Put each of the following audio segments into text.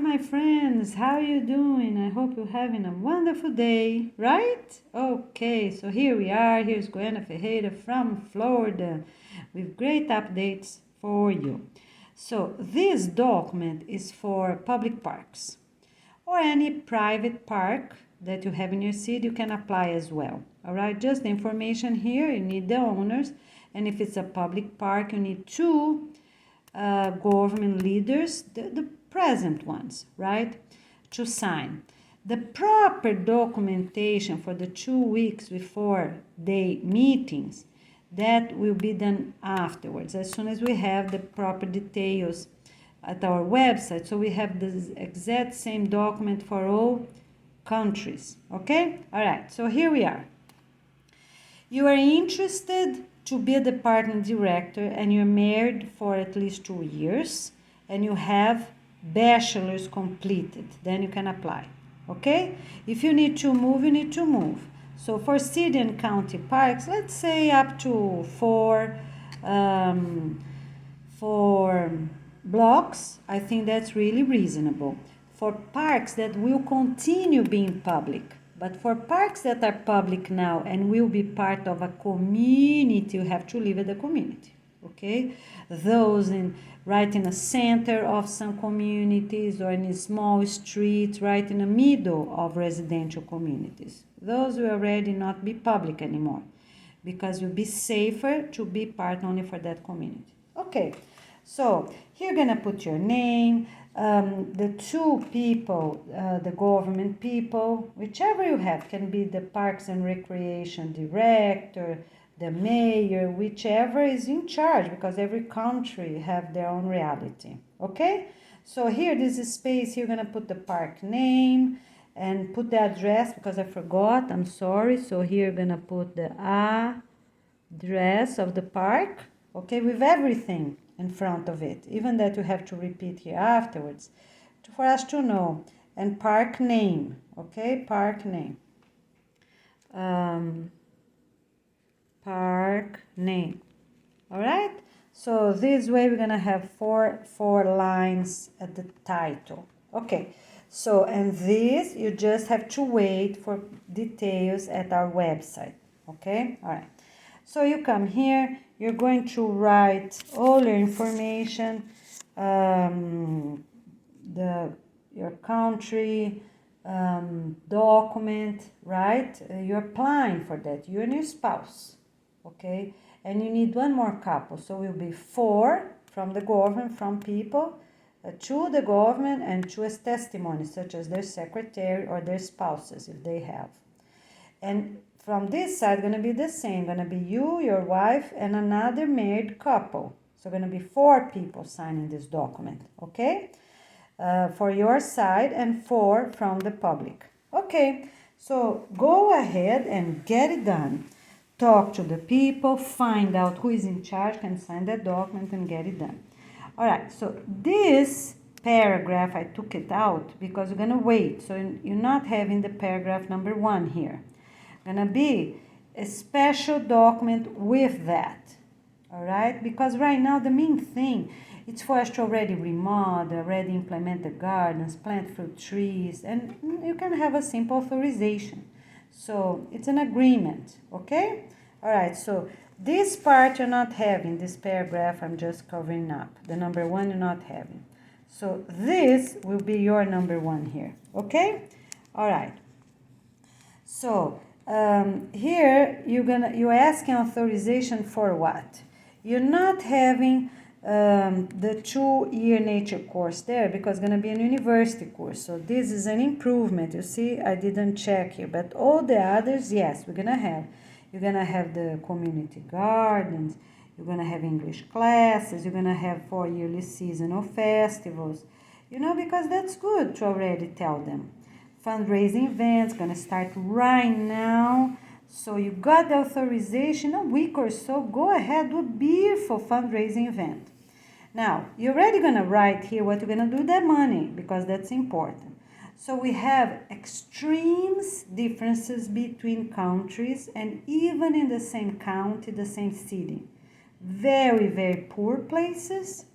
my friends, how are you doing? I hope you're having a wonderful day, right? Okay, so here we are. Here's Goiânia Ferreira from Florida with great updates for you. So this document is for public parks or any private park that you have in your city. You can apply as well. All right, just the information here. You need the owners, and if it's a public park, you need two government leaders, the present ones, right, to sign. The proper documentation for the 2 weeks before the meetings, that will be done afterwards, as soon as we have the proper details at our website. So we have the exact same document for all countries, okay? All right, so here we are. You are interested to be a department director and you're married for at least 2 years and you have bachelor's completed, then you can apply, okay? If you need to move, you need to move. So for city and county parks, let's say up to four blocks, I think that's really reasonable. For parks that will continue being public, but for parks that are public now and will be part of a community, you have to live at the community, okay? Those right in the center of some communities or in a small streets, right in the middle of residential communities. Those will already not be public anymore because it will be safer to be part only for that community. Okay, so here you're gonna put your name, the two people, the government people, whichever you have, can be the Parks and Recreation Director, the mayor, whichever is in charge, because every country have their own reality, okay? So here, this is space, you're gonna put the park name and put the address, because I forgot, I'm sorry. So here you're gonna put the address of the park, okay, with everything in front of it, even that you have to repeat here afterwards for us to know. And park name, okay, park name, park name. All right, so this way we're gonna have four lines at the title. Okay, so and this you just have to wait for details at our website. Okay, all right, so you come here, you're going to write all your information, your country, document, right? You're applying for that, you and your spouse, okay? And you need one more couple, so it will be 4 from the government, from people, 2 the government, and 2 as testimonies, such as their secretary or their spouses, if they have. And from this side, going to be the same, going to be you, your wife, and another married couple. So going to be 4 people signing this document, okay? For your side, and 4 from the public. Okay, so go ahead and get it done. Talk to the people, find out who is in charge, can sign that document and get it done. All right, so this paragraph, I took it out because you're gonna wait. So you're not having the paragraph number 1 here. Gonna be a special document with that. All right, because right now the main thing, it's for us to already remodel, already implement the gardens, plant fruit trees, and you can have a simple authorization. So it's an agreement, okay? All right, so this part you're not having, this paragraph I'm just covering up. The number 1 you're not having. So this will be your number 1 here, okay? All right. So here you're asking authorization for what? You're not having the 2-year nature course there because it's going to be an university course. So this is an improvement. You see, I didn't check here, but all the others, yes, we're going to have. You're going to have the community gardens. You're going to have English classes. You're going to have 4 yearly seasonal festivals. You know, because that's good to already tell them. Fundraising events going to start right now. So you got the authorization a week or so. Go ahead, do a beautiful fundraising event. Now, you're already going to write here what you're going to do with that money because that's important. So we have extremes differences between countries and even in the same county, the same city. Very, very poor places,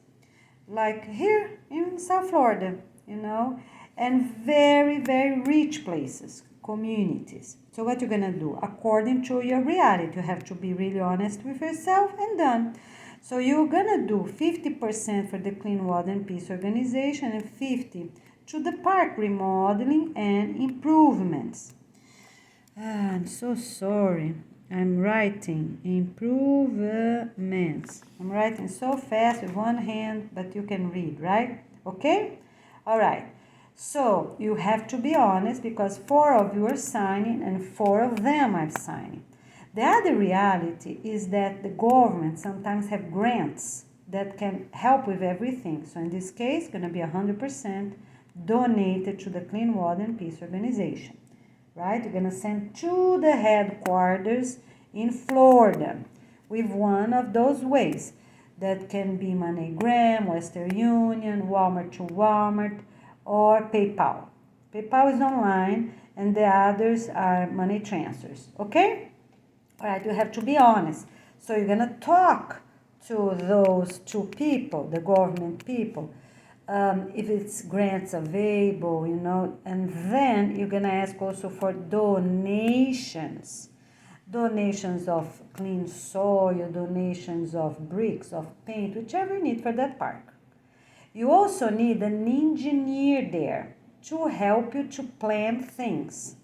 like here in South Florida. and very, very rich places, communities. So what you're going to do? According to your reality, you have to be really honest with yourself and done. So you're going to do 50% for the Clean Water and Peace Organization and 50% to the park remodeling and improvements. I'm so sorry. I'm writing improvements. I'm writing so fast with one hand, but you can read, right? Okay? All right. So you have to be honest because 4 of you are signing and 4 of them are signing. The other reality is that the government sometimes have grants that can help with everything. So in this case, it's going to be 100% donated to the Clean Water and Peace Organization. Right? You're going to send to the headquarters in Florida with one of those ways. That can be MoneyGram, Western Union, Walmart to Walmart, or PayPal. PayPal is online and the others are money transfers. Okay? All right, you have to be honest. So you're going to talk to those 2 people, the government people, if it's grants available, and then you're going to ask also for donations. Donations of clean soil, donations of bricks, of paint, whichever you need for that park. You also need an engineer there to help you to plan things.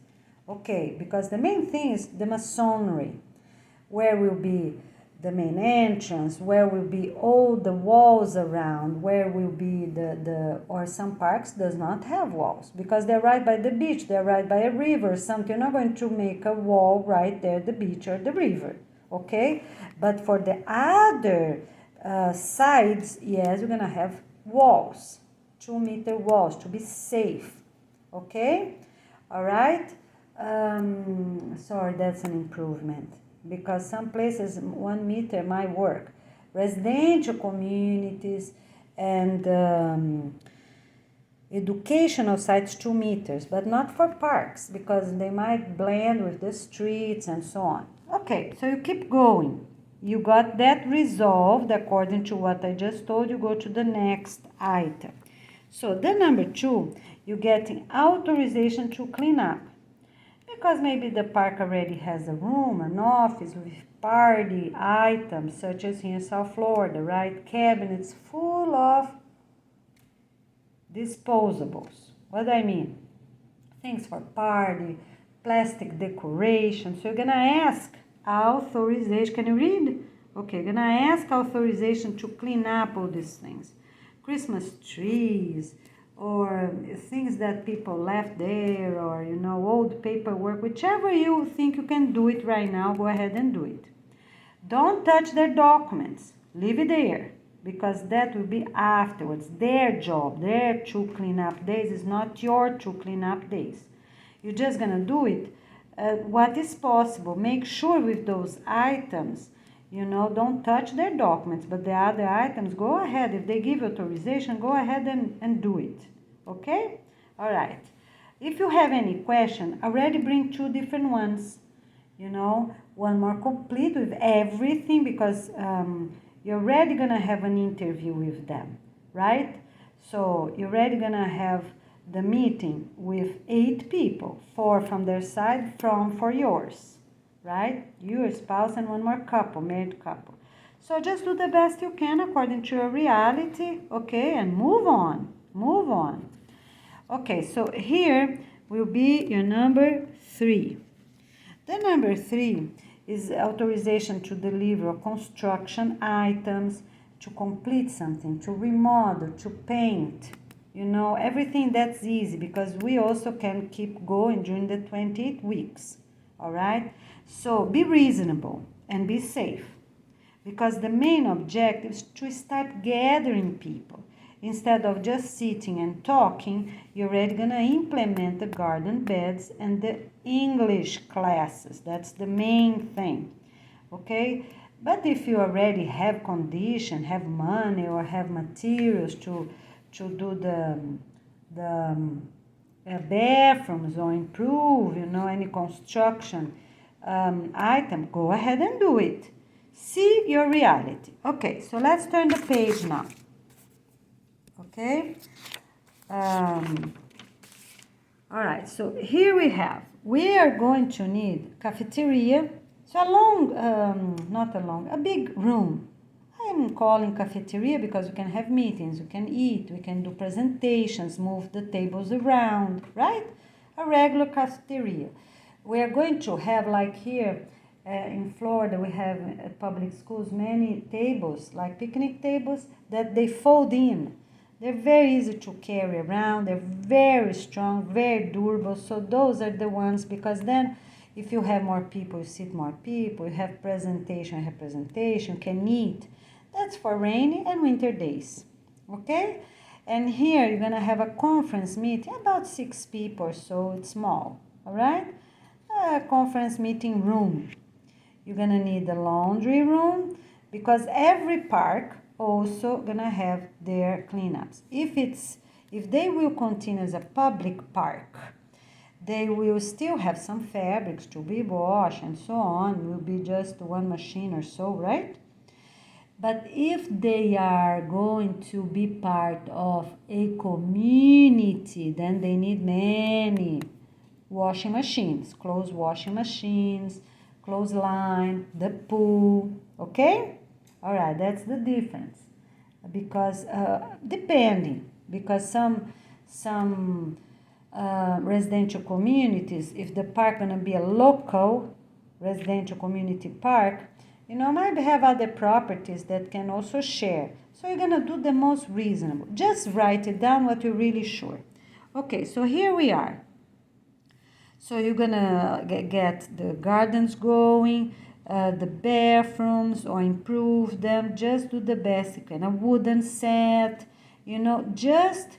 Okay, because the main thing is the masonry. Where will be the main entrance, where will be all the walls around, where will be or some parks does not have walls because they're right by the beach, they're right by a river, something. You're not going to make a wall right there, the beach or the river, okay? But for the other sides, yes, you're gonna have walls, 2-meter walls to be safe, okay? All right, sorry, that's an improvement. Because some places 1 meter might work. Residential communities and educational sites 2 meters, but not for parks because they might blend with the streets and so on. Okay, so you keep going. You got that resolved according to what I just told you. Go to the next item. So the number 2, you're getting authorization to clean up. Because maybe the park already has a room, an office with party items, such as here in South Florida, right? Cabinets full of disposables. What do I mean? Things for party, plastic decoration. So you're going to ask authorization. Can you read? Okay, you're going to ask authorization to clean up all these things. Christmas trees, or things that people left there, or old paperwork, whichever you think you can do it right now, go ahead and do it. Don't touch their documents, leave it there, because that will be afterwards. Their job, their 2 cleanup days is not your 2 cleanup days. You're just gonna do it what is possible. Make sure with those items, don't touch their documents, but the other items, go ahead. If they give authorization, go ahead and do it. Okay? All right. If you have any question, already bring 2 different ones. One more complete with everything because you're already going to have an interview with them, right? So you're already going to have the meeting with 8 people, 4 from their side, for yours. Right? Your spouse and 1 more couple, married couple. So just do the best you can according to your reality, okay? And move on. Okay, so here will be your number 3. The number 3 is authorization to deliver construction items, to complete something, to remodel, to paint. Everything that's easy because we also can keep going during the 28 weeks. All right? So be reasonable and be safe because the main objective is to start gathering people. Instead of just sitting and talking, you're already going to implement the garden beds and the English classes. That's the main thing. Okay? But if you already have condition, have money or have materials to do the bathrooms or improve, any construction item, go ahead and do it. See your reality. Okay, so let's turn the page now. Okay, Um, all right, so here we are going to need cafeteria. So a big room. I'm calling cafeteria because we can have meetings, we can eat, we can do presentations, move the tables around, right? A regular cafeteria. We are going to have, like here in Florida, we have at public schools many tables, like picnic tables, that they fold in. They're very easy to carry around, they're very strong, very durable. So those are the ones, because then if you have more people, you sit more people, you have presentation, can eat. That's for rainy and winter days, okay? And here you're gonna have a conference meeting, about 6 people or so, it's small, all right? A conference meeting room. You're gonna need a laundry room, because every park also gonna have their cleanups. If they will continue as a public park, they will still have some fabrics to be washed and so on. It will be just one machine or so, right? But if they are going to be part of a community, then they need many washing machines, clothes washing machines, clothesline, the pool, okay? All right, that's the difference. Because depending, because some residential communities, if the park gonna be a local residential community park, might have other properties that can also share. So you're gonna do the most reasonable. Just write it down what you're really sure. Okay, so here we are. So you're gonna get the gardens going, the bathrooms, or improve them. Just do the best you can. A wooden set, just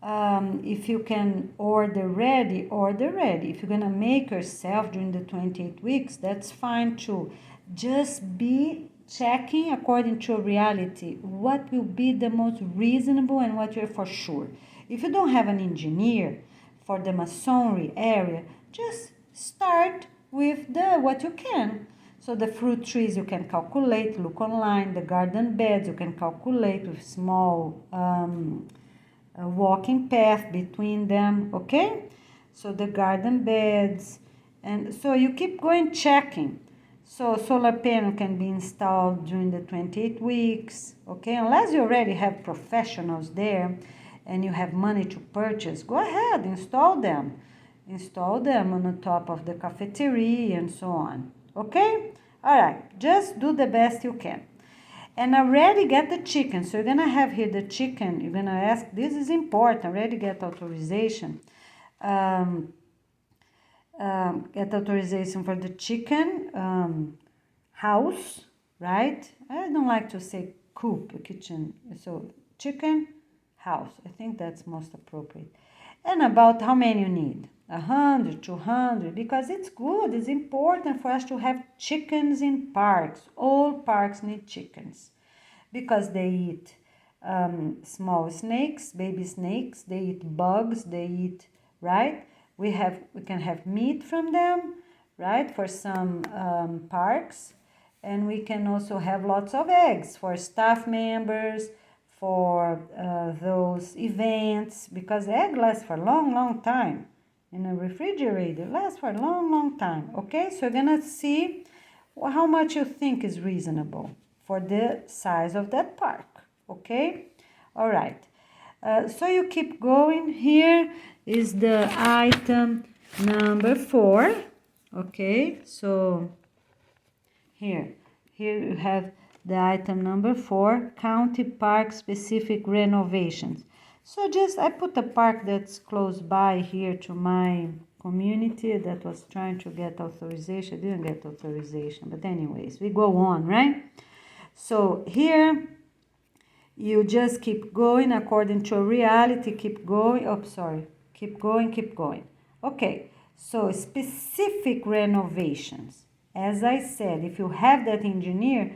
if you can order ready, order ready. If you're gonna make yourself during the 28 weeks, that's fine too. Just be checking according to reality what will be the most reasonable and what you're for sure. If you don't have an engineer for the masonry area, just start with what you can. So the fruit trees you can calculate, look online. The garden beds you can calculate with small a walking path between them, okay? So the garden beds, and so you keep going checking. So solar panel can be installed during the 28 weeks, okay? Unless you already have professionals there and you have money to purchase, go ahead, install them. Install them on the top of the cafeteria and so on, okay? All right, just do the best you can. And already get the chicken. So you're gonna have here the chicken. You're gonna ask, this is important, already get authorization. Get authorization for the chicken house, right? I don't like to say coop, kitchen. So chicken house, I think that's most appropriate. And about how many you need. 100, 200, because it's good, it's important for us to have chickens in parks. All parks need chickens because they eat small snakes, baby snakes, they eat bugs, they eat, right? We can have meat from them, right, for some parks, and we can also have lots of eggs for staff members, for those events, because egg lasts for a long, long time. In a refrigerator, lasts for a long, long time, okay? So you're gonna see how much you think is reasonable for the size of that park, okay? All right, so you keep going. Here is the item number 4, okay? So here you have the item number 4, county park specific renovations. So I put a park that's close by here to my community that was trying to get authorization. Didn't get authorization, but anyways, we go on, right? So here you just keep going according to reality, keep going. Oh, sorry, keep going. Okay, so specific renovations. As I said, if you have that engineer,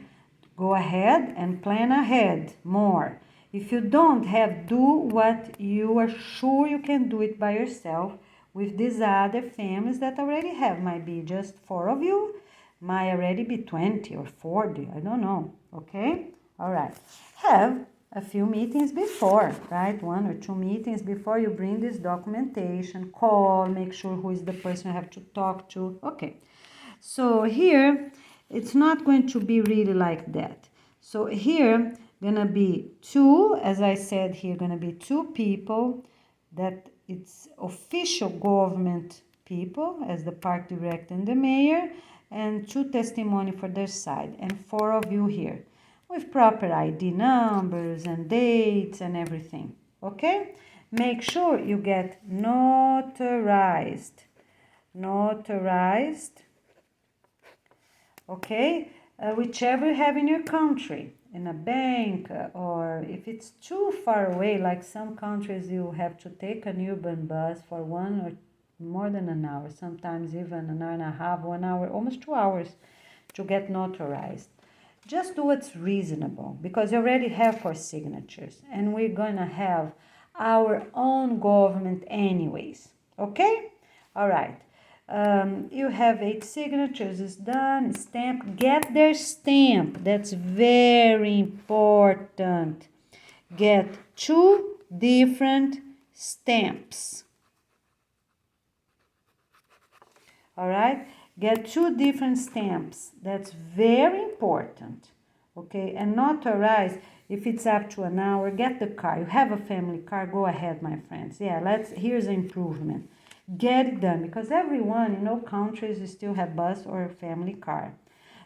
go ahead and plan ahead more. If you don't have, do what you are sure you can do it by yourself with these other families that already have. Might be just 4 of you, might already be 20 or 40, I don't know, okay? All right. Have a few meetings before, right? 1 or 2 meetings before you bring this documentation, call, make sure who is the person you have to talk to. Okay, so here it's not going to be really like that. So here gonna be 2, as I said here, gonna be 2 people that it's official government people as the park director and the mayor, and 2 testimony for their side, and 4 of you here with proper ID numbers and dates and everything. Okay, make sure you get notarized. Okay, whichever you have in your country, in a bank, or if it's too far away, like some countries you have to take an urban bus for 1 or more than an hour, sometimes even an hour and a half, 1 hour, almost 2 hours to get notarized. Just do what's reasonable, because you already have 4 signatures and we're gonna have our own government anyways. Okay, all right. You have 8 signatures, it's done, stamp, get their stamp, that's very important. Get 2 different stamps. All right, get 2 different stamps, that's very important. Okay, and notarize. If it's up to an hour, get the car. You have a family car, go ahead, my friends. Yeah, here's an improvement. Get it done, because everyone in all countries still have bus or family car.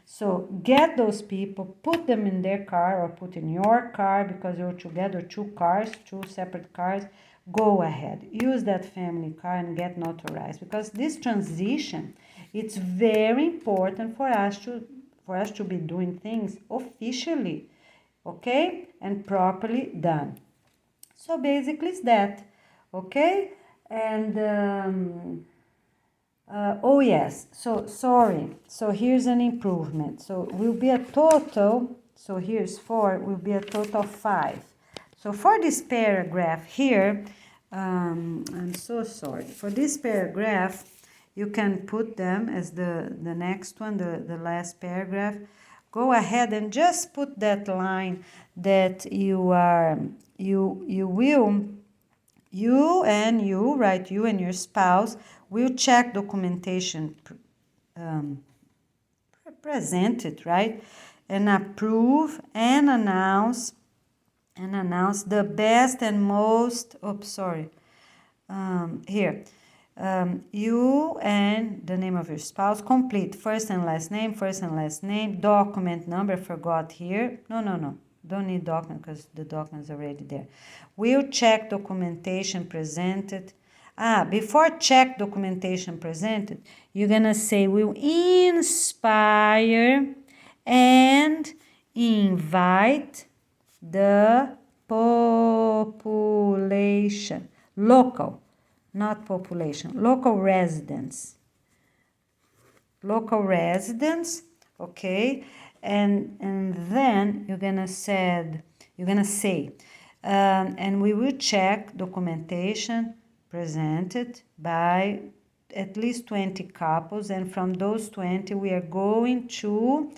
So get those people, put them in their car or put in your car, because you're together, 2 cars, 2 separate cars. Go ahead, use that family car and get notarized, because this transition, it's very important for us to be doing things officially, okay, and properly done. So basically it's that, okay. And oh yes, so sorry, so here's an improvement. So will be a total, so here's 4, will be a total of 5. So for this paragraph here, I'm so sorry, for this paragraph you can put them as the next one, the last paragraph. Go ahead and just put that line that you and your spouse will check documentation presented, right? And approve and announce the best and most, you and the name of your spouse, complete first and last name, document number, forgot here. No, don't need document because the document is already there. Will check documentation presented. Before check documentation presented, you're gonna say will inspire and invite the population, local, not population, local residents, okay. And then you're gonna say and we will check documentation presented by at least 20 couples, and from those 20 we are going to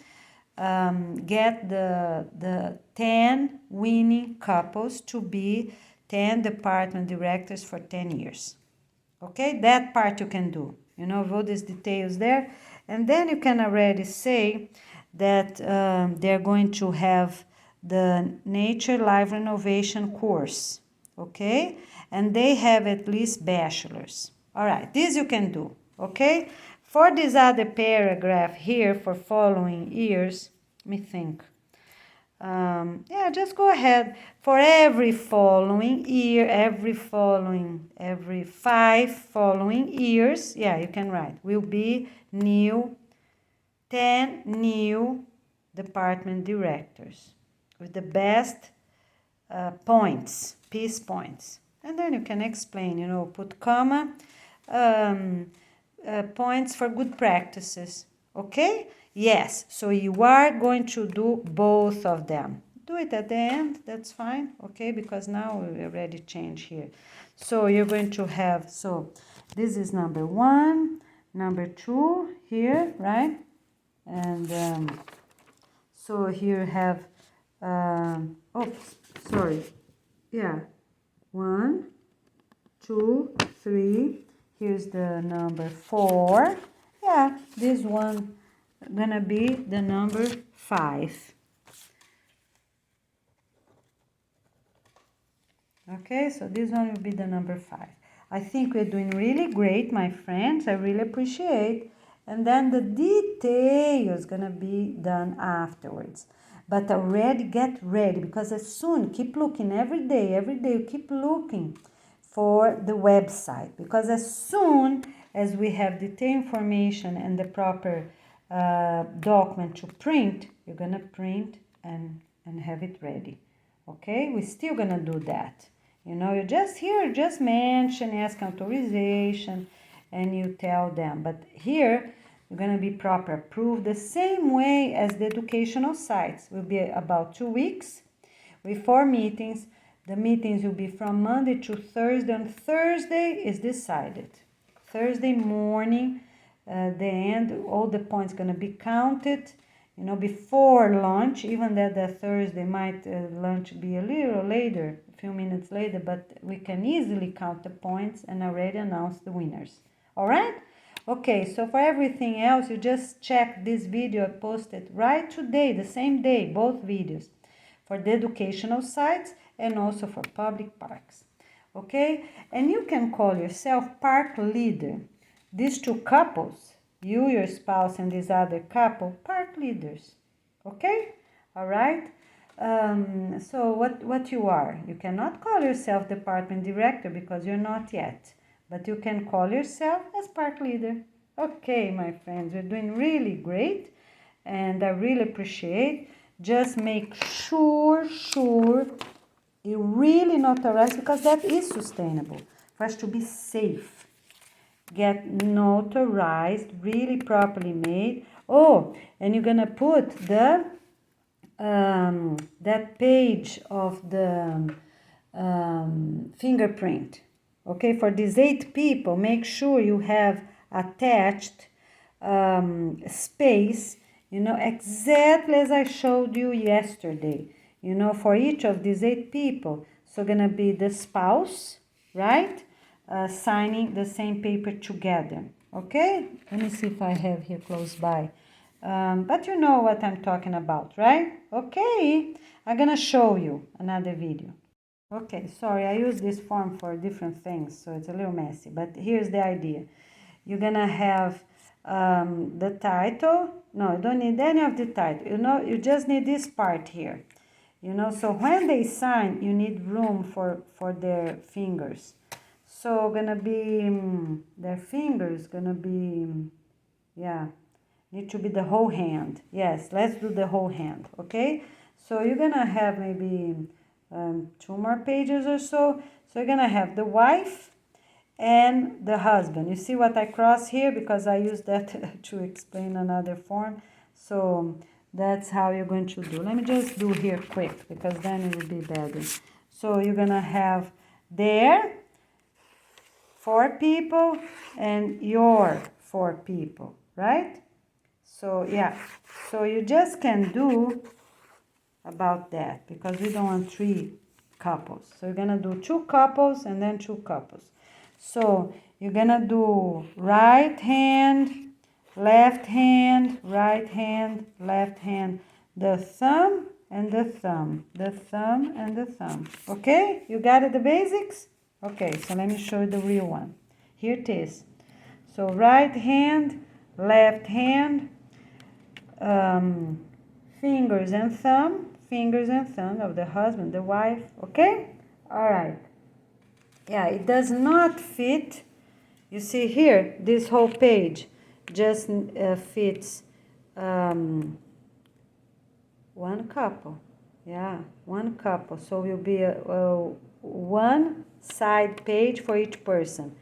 get the 10 winning couples to be 10 department directors for 10 years. Okay, that part you can do, all these details there. And then you can already say that they're going to have the nature life renovation course, okay, and they have at least bachelor's. All right, this you can do, okay. For this other paragraph here, for following years, let me think. Just go ahead. For every following year, every 5 following years, you can write, will be 10 new department directors with the best peace points. And then you can explain, put comma, points for good practices, okay? Yes, so you are going to do both of them. Do it at the end, that's fine, okay? Because now we already changed here. So you're going to have, so this is number 1, number 2 here, right? And so here you have, sorry, yeah, 1, 2, 3, here's the number 4, yeah, this one gonna be the number 5. Okay, so this one will be the number 5. I think we're doing really great, my friends. I really appreciate. And then the details gonna be done afterwards. But already get ready, because as soon, keep looking every day you keep looking for the website. Because as soon as we have detailed information and the proper document to print, you're gonna print and have it ready. Okay, we're still gonna do that. You know, you just here, just mention, ask authorization, and you tell them. But here, you're gonna be proper approved the same way as the educational sites. Will be about 2 weeks with 4 meetings. The meetings will be from Monday to Thursday. On Thursday is decided. Thursday morning, the end, all the points gonna be counted. You know, before lunch, even that the Thursday might lunch be a little later, a few minutes later, but we can easily count the points and already announce the winners. All right? Okay, so for everything else, you just check this video I posted right today, the same day, both videos, for the educational sites and also for public parks. Okay? And you can call yourself park leader. These two couples, you, your spouse, and this other couple, park leaders. Okay? All right? So what you are? You cannot call yourself department director because you're not yet. But you can call yourself as park leader. Okay, my friends, we're doing really great. And I really appreciate. Just make sure you really notarize, because that is sustainable. For us to be safe. Get notarized, really properly made. Oh, and you're gonna put the that page of the fingerprint. Okay, for these 8 people, make sure you have attached space, you know, exactly as I showed you yesterday, you know, for each of these 8 people. So gonna be the spouse, right? Signing the same paper together. Okay, let me see if I have here close by. But you know what I'm talking about, right? Okay, I'm gonna show you another video. Okay, sorry, I use this form for different things, so it's a little messy, but here's the idea. You're gonna have the title. No, you don't need any of the title. You know, you just need this part here. You know, so when they sign, you need room for their fingers. So gonna be, their fingers gonna be, yeah, need to be the whole hand. Yes, let's do the whole hand, okay? So you're gonna have maybe 2 more pages or so. So you're gonna have the wife and the husband. You see what I cross here? Because I use that to explain another form. So that's how you're going to do. Let me just do here quick, because then it will be better. So you're gonna have there 4 people and your 4 people, right? So yeah, so you just can do about that, because we don't want 3 couples. So you're gonna do 2 couples and then 2 couples. So you're gonna do right hand, left hand, right hand, left hand, the thumb and the thumb, the thumb and the thumb. Okay, you got it, the basics? Okay, so let me show you the real one. Here it is. So right hand, left hand, fingers and thumb of the husband, the wife, okay? All right. Yeah, it does not fit. You see here, this whole page just fits one couple. Yeah, one couple. So will be one side page for each person.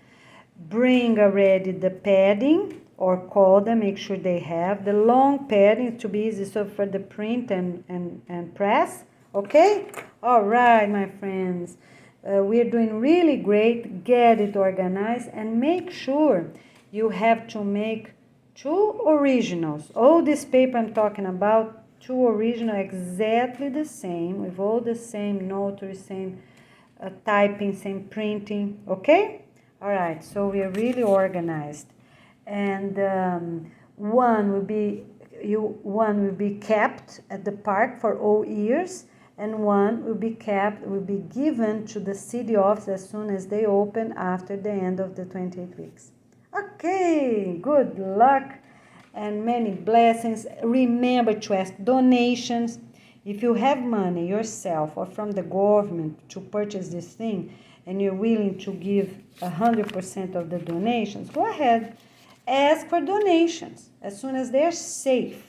Bring already the padding, or call them, make sure they have the long padding to be easy, so for the print and press. Okay, all right, my friends, we're doing really great. Get it organized and make sure you have to make 2 originals. All this paper I'm talking about, two original, exactly the same, with all the same notary, same typing, same printing, okay? All right, so we are really organized. And one will be kept at the park for all years, and one will be given to the city office as soon as they open after the end of the 28 weeks. Okay, good luck and many blessings. Remember to ask donations. If you have money yourself or from the government to purchase this thing and you're willing to give 100% of the donations, go ahead. Ask for donations as soon as they're safe,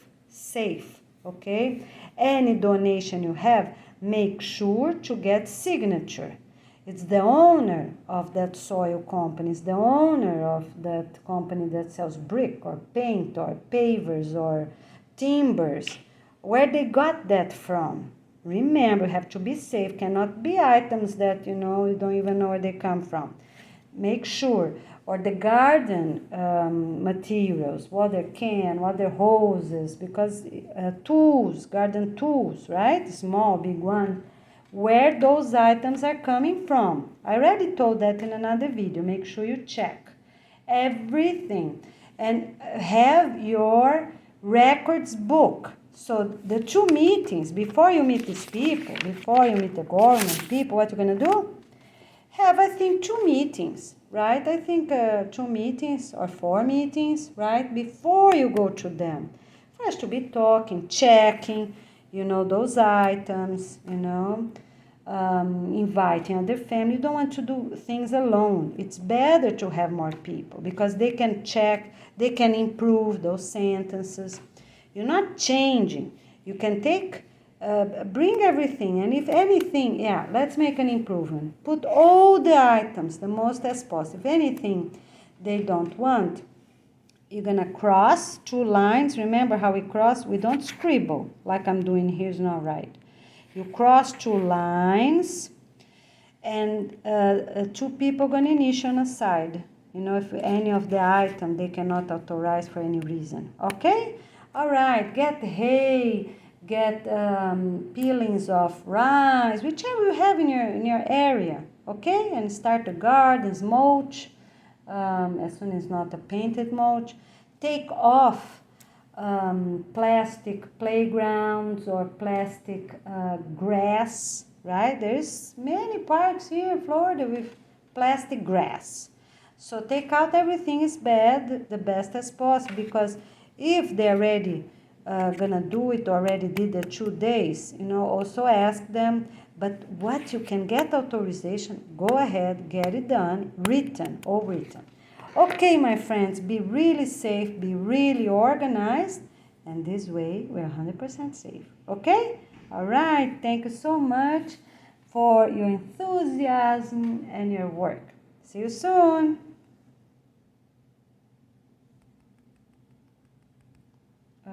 okay? Any donation you have, make sure to get signature. It's the owner of that soil company, it's the owner of that company that sells brick or paint or pavers or timbers, where they got that from. Remember, you have to be safe, cannot be items that you don't even know where they come from. Make sure. Or the garden materials, water can, water hoses, because tools, garden tools, right? Small, big one, where those items are coming from. I already told that in another video. Make sure you check everything and have your records book. So the 2 meetings, before you meet these people, before you meet the government people, what you're going to do? Have, I think, 2 meetings, right? I think 2 meetings or 4 meetings, right? Before you go to them. First to be talking, checking, those items, inviting other family. You don't want to do things alone. It's better to have more people because they can check, they can improve those sentences. You're not changing. You can bring everything, and if anything, let's make an improvement. Put all the items, the most as possible. If anything they don't want, you're gonna cross 2 lines. Remember how we cross? We don't scribble like I'm doing here, is not right. You cross 2 lines, and 2 people gonna initial on a side. If any of the item they cannot authorize for any reason. Okay? All right, get hay, get peelings of rice, whichever you have in your area, okay? And start the gardens, mulch, as soon as not a painted mulch. Take off plastic playgrounds or plastic grass, right? There's many parks here in Florida with plastic grass. So take out everything is bad, the best as possible, because if they're already gonna do it, already did the 2 days, also ask them. But what you can get authorization, go ahead, get it done, all written. Okay, my friends, be really safe, be really organized, and this way we're 100% safe. Okay? All right, thank you so much for your enthusiasm and your work. See you soon.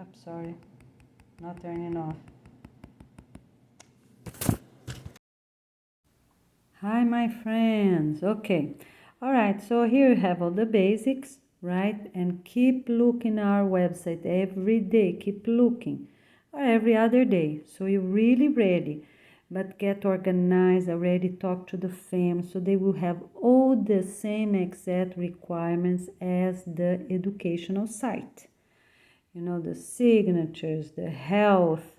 Oops, sorry, not turning off. Hi, my friends. Okay. All right, so here you have all the basics, right? And keep looking our website every day. Keep looking, or every other day. So you're really ready. But get organized, already talk to the family, so they will have all the same exact requirements as the educational site. The signatures, the health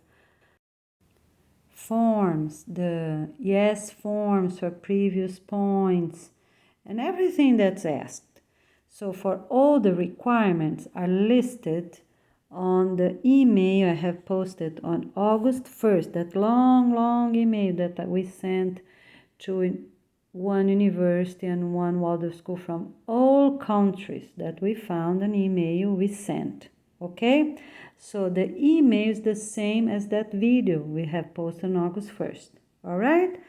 forms, the yes forms for previous points, and everything that's asked. So for all the requirements are listed on the email I have posted on August 1st, that long email that we sent to one university and one Waldorf school from all countries, that we found an email we sent. Okay, so the email is the same as that video we have posted on August 1st. All right,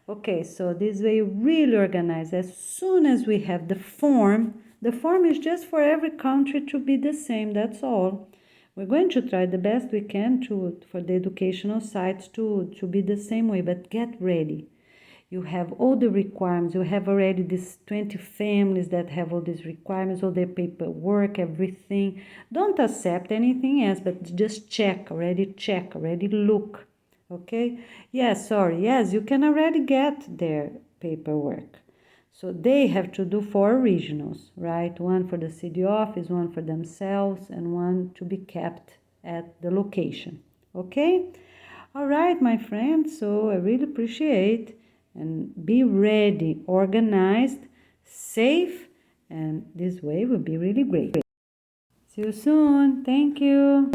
okay, so this way really organized. As soon as we have the form is just for every country to be the same, that's all. We're going to try the best we can for the educational sites to be the same way, but get ready. You have all the requirements. You have already these 20 families that have all these requirements, all their paperwork, everything. Don't accept anything else, but just check, already look. Okay? Yes, sorry. Yes, you can already get their paperwork. So they have to do 4 originals, right? One for the city office, one for themselves, and one to be kept at the location. Okay? All right, my friends. So I really appreciate, and be ready, organized, safe, and this way will be really great. See you soon. Thank you.